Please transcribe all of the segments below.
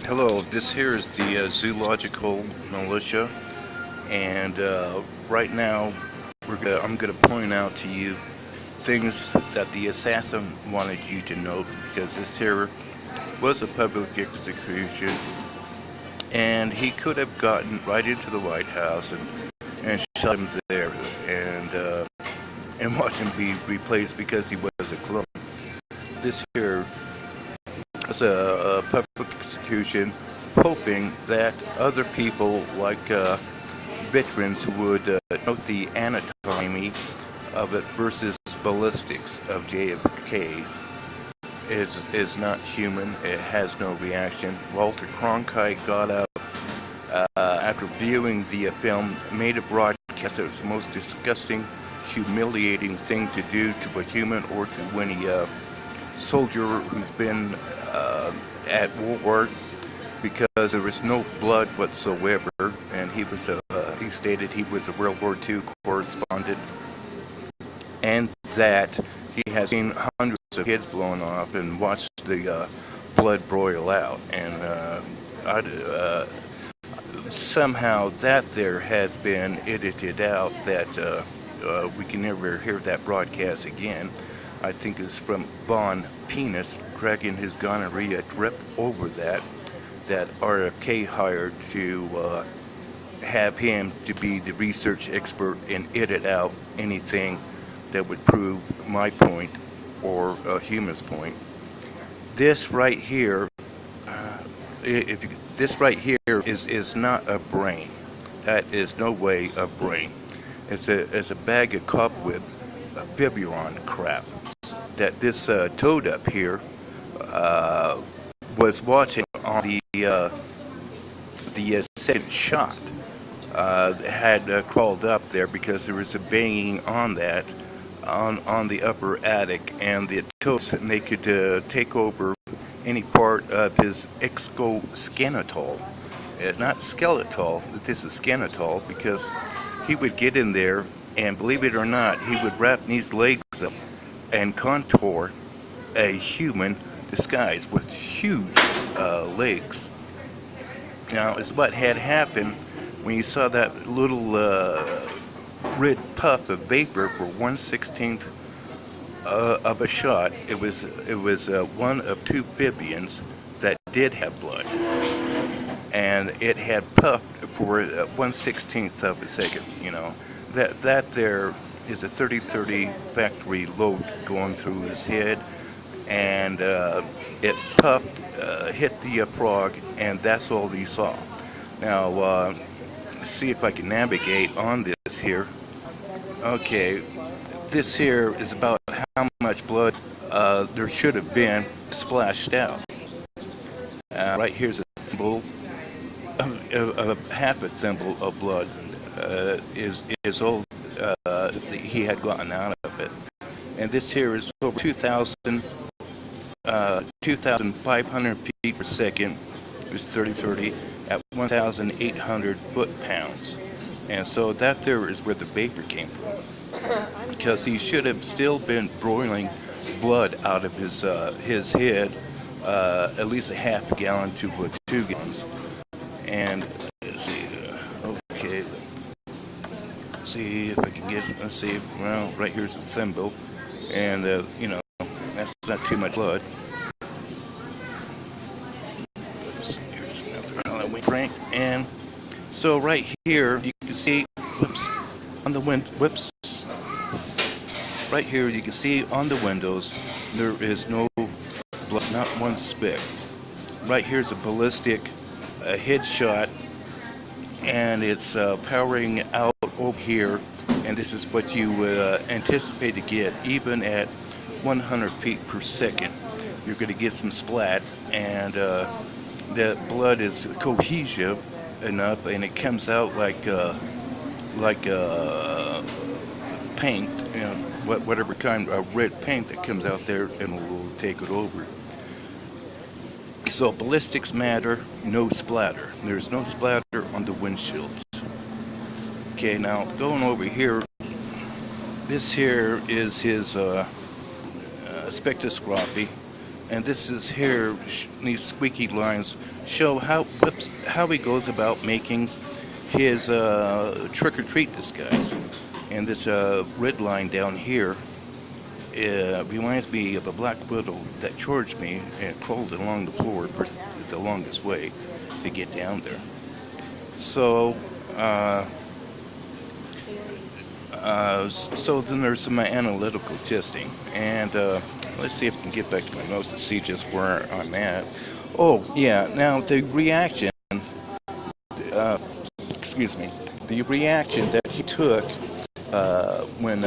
Hello, this here is the zoological militia, and right now I'm gonna point out to you things that the assassin wanted you to know, because this here was a public execution, and he could have gotten right into the White House and shot him there and watch him be replaced because he was a clone. This here was a public execution, hoping that other people like veterans would note the anatomy of it versus ballistics of JFK is not human. It has no reaction. Walter Cronkite got up after viewing the film, made a broadcast. It was the most disgusting, humiliating thing to do to a human or to any soldier who's been at war, because there was no blood whatsoever, and he stated he was a World War II correspondent, and that he has seen hundreds of kids blown off and watched the blood broil out, and somehow that there has been edited out, that we can never hear that broadcast again. I think it's from Von Penis dragging his gonorrhea drip over that RFK hired to have him to be the research expert and edit out anything that would prove my point or a human's point. This right here, this right here is not a brain. That is no way a brain. It's a bag of cobweb, fibthuron crap that this toad up here was watching on the second shot. Had crawled up there because there was a banging on that on the upper attic, and the toads, and they could take over any part of his exoskeletal, not skeletal. This is skeletal, because he would get in there, and believe it or not, he would wrap these legs up and contour a human disguise with huge legs. Now, is what had happened when you saw that little red puff of vapor for 1/16th of a shot. It was one of two amphibians that did have blood, and it had puffed for 1/16th of a second. You know, that there is a 30-30 factory load going through his head, and it puffed, hit the frog, and that's all he saw. Now, let's see if I can navigate on this here. Okay, this here is about how much blood there should have been splashed out. Right here's a thimble, half a thimble of blood is all he had gotten out of it. And this here is over 2,500 feet per second. It was 30-30 at 1,800 foot-pounds. And so that there is where the vapor came from, because he should have still been broiling blood out of his head, at least a half gallon to 2 gallons. And let's see, okay, let's see if I can get, let's see, well, right here's the thimble, and you know, that's not too much blood. Here's another Halloween prank, and so right here you can see, on the right here you can see on the windows there is no blood, not one speck. Right here's a ballistic headshot, and it's powering out over here, and this is what you anticipate to get even at 100 feet per second. You're going to get some splat, and the blood is cohesive enough, and it comes out like paint, you know, whatever kind of red paint that comes out there, and will take it over. So ballistics matter, no splatter. There's no splatter on the windshields. Okay, now going over here, this here is his spectroscopy, and this is here, these squeaky lines show how he goes about making his trick-or-treat disguise. And this red line down here reminds me of a black widow that charged me and crawled along the floor the longest way to get down there. So, so then there's my analytical testing, and let's see if I can get back to my notes to see just where I'm at. Oh, yeah, now the reaction, excuse me, the reaction that he took when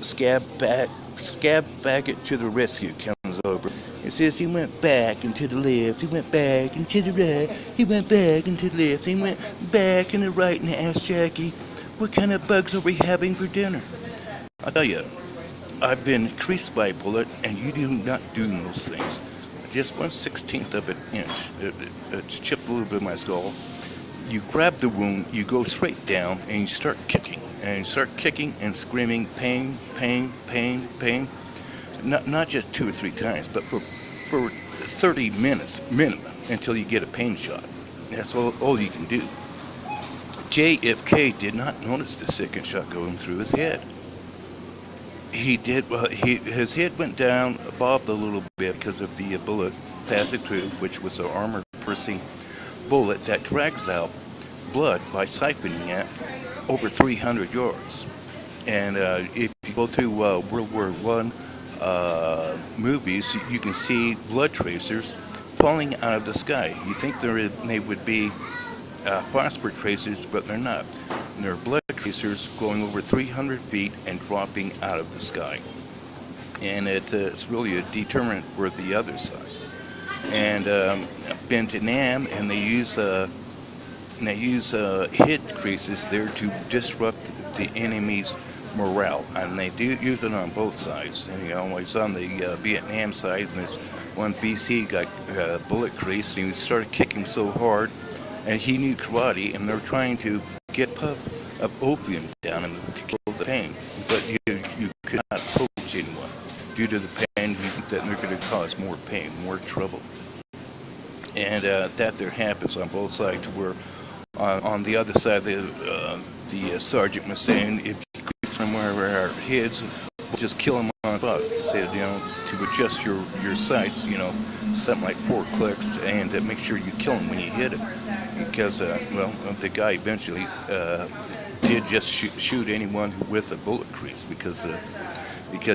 scab fagit to the rescue comes over. It says he went back and to the left, he went back and to the right, he went back and to the left, he went back and to the right, and asked Jackie, what kind of bugs are we having for dinner? I'll tell you, I've been creased by a bullet, and you do not do those things. Just 1/16 of it, it chipped a little bit of my skull. You grab the wound, you go straight down, and you start kicking. And you start kicking and screaming, pain, pain, pain, pain. Not just 2 or 3 times, but for 30 minutes minimum until you get a pain shot. That's all you can do. JFK did not notice the second shot going through his head. He did, well, his head went down, bobbed a little bit because of the bullet passing through, which was an armor-piercing bullet that drags out blood by siphoning it over 300 yards. And if you go through World War I movies, you can see blood tracers falling out of the sky. You think they would be phosphor tracers, but they're not. They're blood tracers going over 300 feet and dropping out of the sky. And it's really a deterrent for the other side. And been to Nam, and they use hit creases there to disrupt the enemy's morale, and they do use it on both sides. And it's on the Vietnam side, and this one BC got bullet crease, and he started kicking so hard, and he knew karate, and they're trying to get a puff of opium down him to kill the pain, but you could not approach anyone due to the pain. You think that they're going to cause more pain, more trouble. And that there happens on both sides, where on the other side, the sergeant was saying, if you crease somewhere where our heads, we'll just kill them on the spot. He said, to adjust your sights, something like 4 clicks, and make sure you kill them when you hit it. Because, the guy eventually did just shoot anyone with a bullet crease, because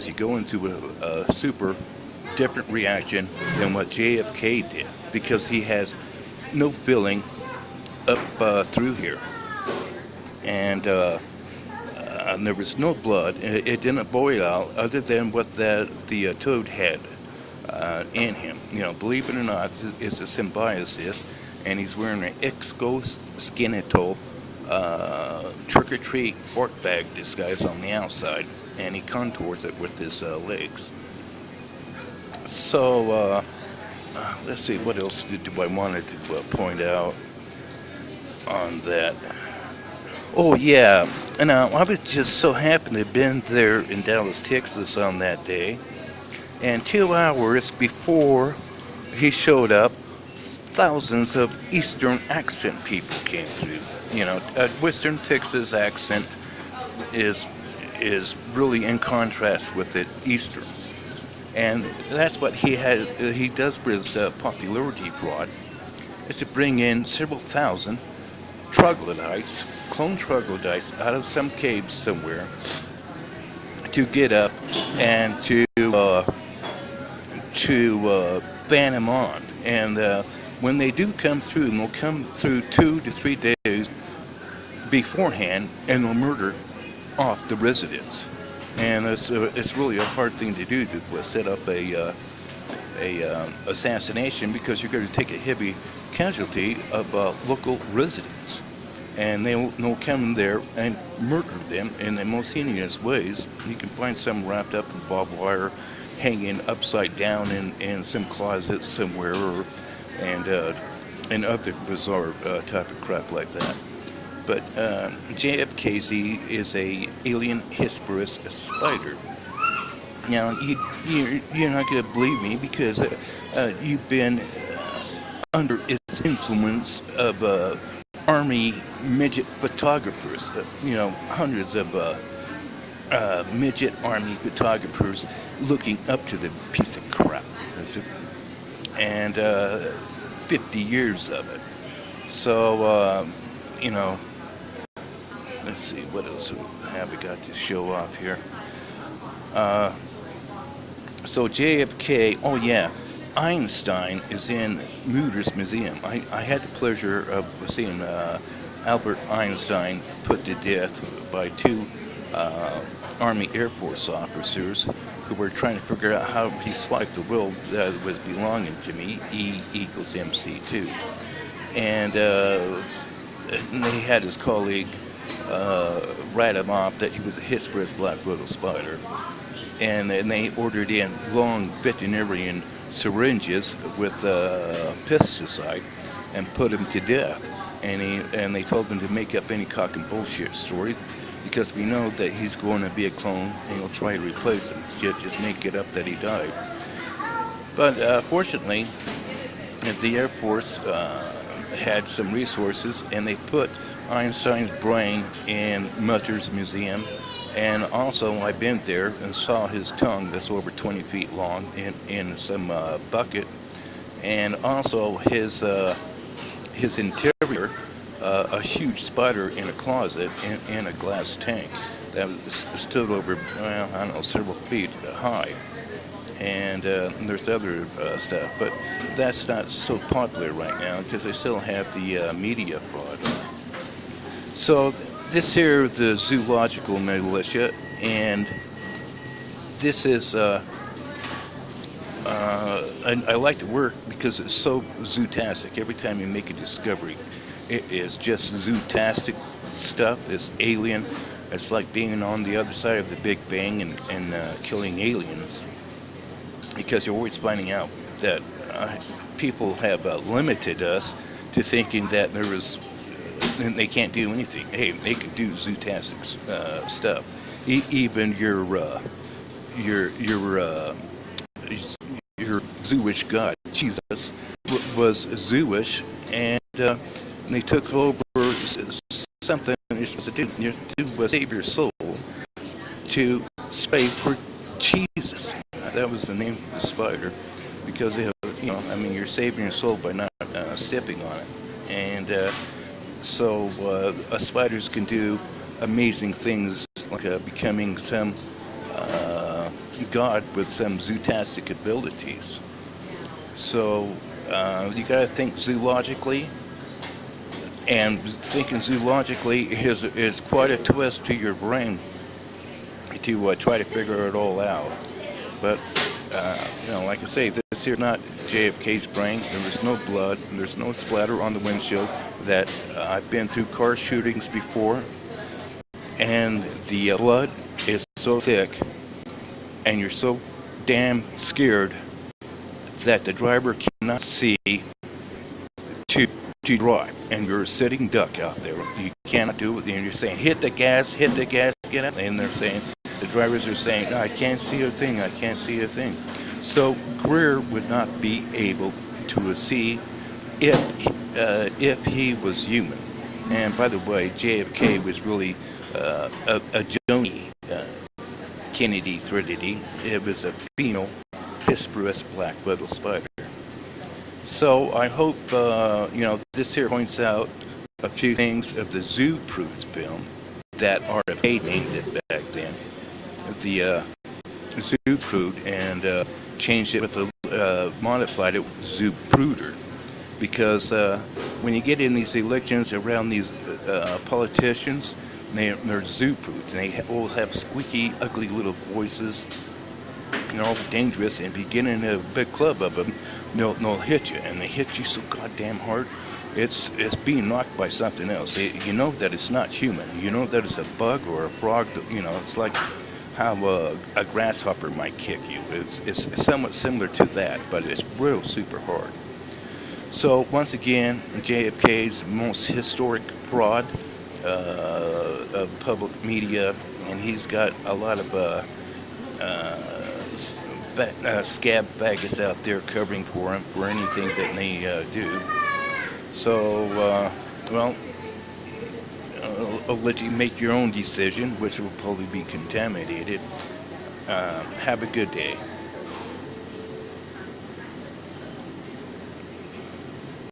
you go into a super different reaction than what JFK did, because he has no filling up through here, and there was no blood. It didn't boil out other than what the toad had in him. Believe it or not, it's a symbiosis, and he's wearing an exoskeletal trick-or-treat fork bag disguise on the outside, and he contours it with his legs. So let's see, what else do I wanted to point out on that? Oh yeah, and I was just so happy to have been there in Dallas, Texas on that day, and 2 hours before he showed up, thousands of Eastern accent people came through. Western Texas accent is really in contrast with the Eastern. And that's what he does for his popularity fraud, is to bring in several thousand troglodytes, clone troglodytes, out of some caves somewhere, to get up and to ban him on. And when they do come through, and they'll come through 2 to 3 days beforehand, and they'll murder off the residents. And it's really a hard thing to do, to set up a assassination, because you're going to take a heavy casualty of local residents, and they'll come there and murder them in the most heinous ways. You can find some wrapped up in barbed wire, hanging upside down in some closet somewhere, and other bizarre type of crap like that. But JFKZ is a alien Hesperus spider. Now, you're not going to believe me, because you've been under its was influence of Army midget photographers, hundreds of midget Army photographers looking up to the piece of crap. And 50 years of it. So, let's see, what else have we got to show off here? So JFK, oh yeah, Einstein is in Mütter's Museum. I had the pleasure of seeing Albert Einstein put to death by two Army Air Force officers who were trying to figure out how he swiped the world that was belonging to me, E equals MC2. And they had his colleague write him off that he was a Hesperus black widow spider. And they ordered in long veterinarian syringes with pesticide and put him to death. And they told him to make up any cock and bullshit story, because we know that he's going to be a clone and he'll try to replace him. Just make it up that he died. But fortunately, the Air Force had some resources, and they put Einstein's brain in Mütter's Museum. And also, I've been there and saw his tongue that's over 20 feet long in some bucket, and also his interior, a huge spider in a closet in a glass tank that stood over, well, I don't know, several feet high. And there's other stuff, but that's not so popular right now because they still have the media fraud. So this here is the zoological militia, and this is I like to work because it's so zootastic. Every time you make a discovery, it is just zootastic stuff. It's alien. It's like being on the other side of the Big Bang and killing aliens, because you're always finding out that people have limited us to thinking that there is, and they can't do anything. Hey, they can do zootastic stuff. Even your Jewish God, Jesus, was Jewish, and they took over something you're supposed to do. To save your soul, to spray for Jesus. That was the name of the spider, because they have, you're saving your soul by not stepping on it. And so spiders can do amazing things, like becoming some god with some zootastic abilities. So you got to think zoologically, and thinking zoologically is quite a twist to your brain to try to figure it all out. But like I say, this here is not JFK's brain. There was no blood, and there's no splatter on the windshield. That I've been through car shootings before, and the blood is so thick, and you're so damn scared that the driver cannot see to drive, and you're a sitting duck out there. You cannot do it, and you're saying, hit the gas, get out. And they're saying, the drivers are saying, no, I can't see a thing, I can't see a thing. So Greer would not be able to see if he was human. And by the way, JFK was really a Joni Kennedy Trinity. It was a female Hesperus black widow spider. So I hope this here points out a few things of the Zapruder film that RFA named it back then. The Zapruder, and changed it with the modified it with Zapruder, because when you get in these elections around these politicians, they're Zapruders, and they all have squeaky, ugly little voices. They're all dangerous, and beginning a big club of them, they'll hit you, and they hit you so goddamn hard. It's being knocked by something else. You know that it's not human. You know that it's a bug or a frog. It's like how a grasshopper might kick you. It's somewhat similar to that, but it's real super hard. So once again, JFK's most historic fraud of public media, and he's got a lot of scab faggots out there covering for him for anything that they do. So, well, I'll let you make your own decision, which will probably be contaminated. Have a good day.